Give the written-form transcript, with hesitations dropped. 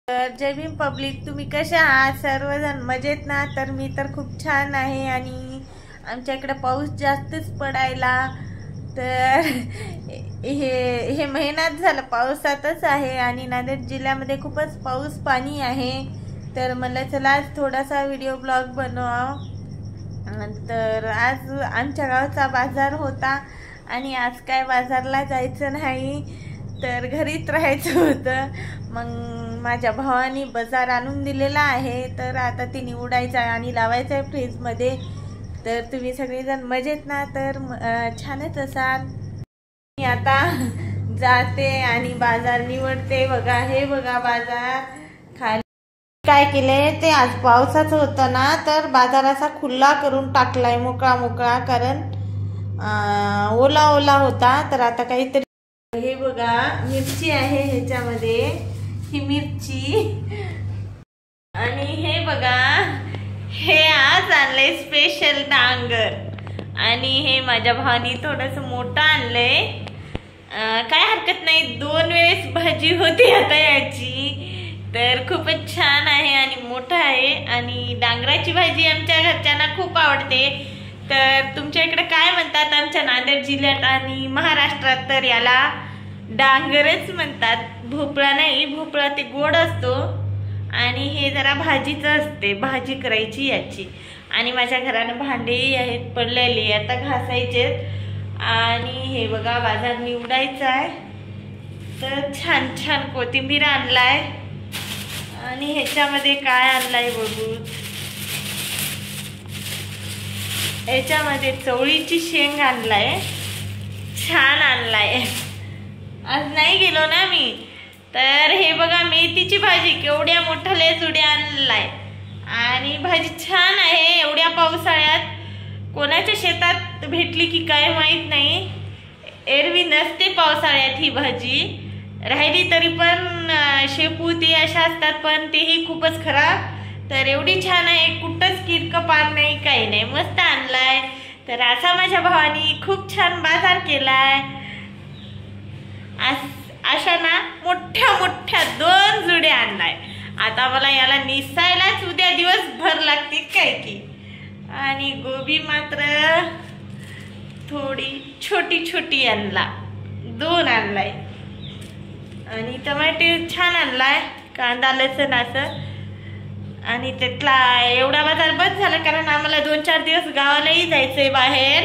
जय Bhim public, तुम्ही कशा आहात? सर्वजण मजेत ना? तर मी तर खूप छान आहे आणि आमच्या इकडे पाऊस जास्तच पडायला. तर हे महिन्यात झालं पावसातच आहे आणि नांदेड जिल्ह्यामध्ये खूपच पाऊस पाणी आहे. तर मला चला आज थोडासा व्हिडिओ ब्लॉग बनवा. तर आज आमच्या गावचा बाजार होता आणि आज काय बाजारला जायचं नाही, तर घरीच राहायचं होतं. मग माझ्या भावानी बाजार आणून दिलेला आहे, तर आता ती निवडायचा आणि लावायचा आहे फ्रीजमध्ये. तर तुम्ही सगळेजण मजेत ना? तर छानच असाल. मी आता जाते आणि बाजार निवडते. बघा, हे बघा बाजार खाली काय केलंय ते. आज पावसाचं होतं ना, तर बाजार असा खुला करून टाकलाय, मोकळा मोकळा, कारण ओला ओला होता. तर आता काहीतरी, हे बघा मिरची आहे ह्याच्यामध्ये, ही मिरची. आणि हे बघा, हे आज आणलंय स्पेशल डांगर. आणि हे माझ्या भावानी थोडस मोठं आणलंय. काय हरकत नाही, 2 वेळेस भाजी होती आता याची. तर खूपच छान आहे आणि मोठं आहे. आणि डांगराची भाजी आमच्या घरच्यांना खूप आवडते. तर तुमच्या इकडे काय म्हणतात? आमच्या नांदेड जिल्ह्यात आणि महाराष्ट्रात तर याला डांगरच म्हणतात, भोपळा नाही. भोपळा ते गोड असतो आणि हे जरा भाजीच असते, भाजी करायची याची. आणि माझ्या घराने भांडेही आहेत पडलेले, आता घासायचे. आणि हे बघा बाजार निवडायचा आहे. तर छान छान कोथिंबीर आणलाय. आणि ह्याच्यामध्ये काय आणलाय बघू, ह्याच्यामध्ये चवळीची शेंग आणलाय, छान आणलाय. आज नाही गेलो ना मी. तर हे बघा मेथीची भाजी, केवढ्या मोठ्या जुड्या आणलाय. आणि भाजी छान आहे. एवढ्या पावसाळ्यात कोणाच्या शेतात भेटली की काय माहित नाही. एरवी नसते पावसाळ्यात ही भाजी. राहिली तरी पण शेपू ते अशा असतात, पण तेही खूपच खराब. तर एवढी छान आहे, कुठंच किरकं पान नाही, काही नाही, मस्त आणलाय. तर असा माझ्या भावानी खूप छान बाजार केलाय. अशा ना मोठ्या मोठ्या 2 जुड्या आणलाय. आता मला याला निसायलाच उद्या दिवसभर लागतील काय की. आणि गोबी मात्र थोडी छोटी छोटी आणला, 2 आणलाय. आणि टमाटे छान आणलाय, कांदा लसूण असं. आणि त्यातला एवढा बाजार बंद झाला, कारण आम्हाला 2-4 दिवस गावालाही जायचंय बाहेर.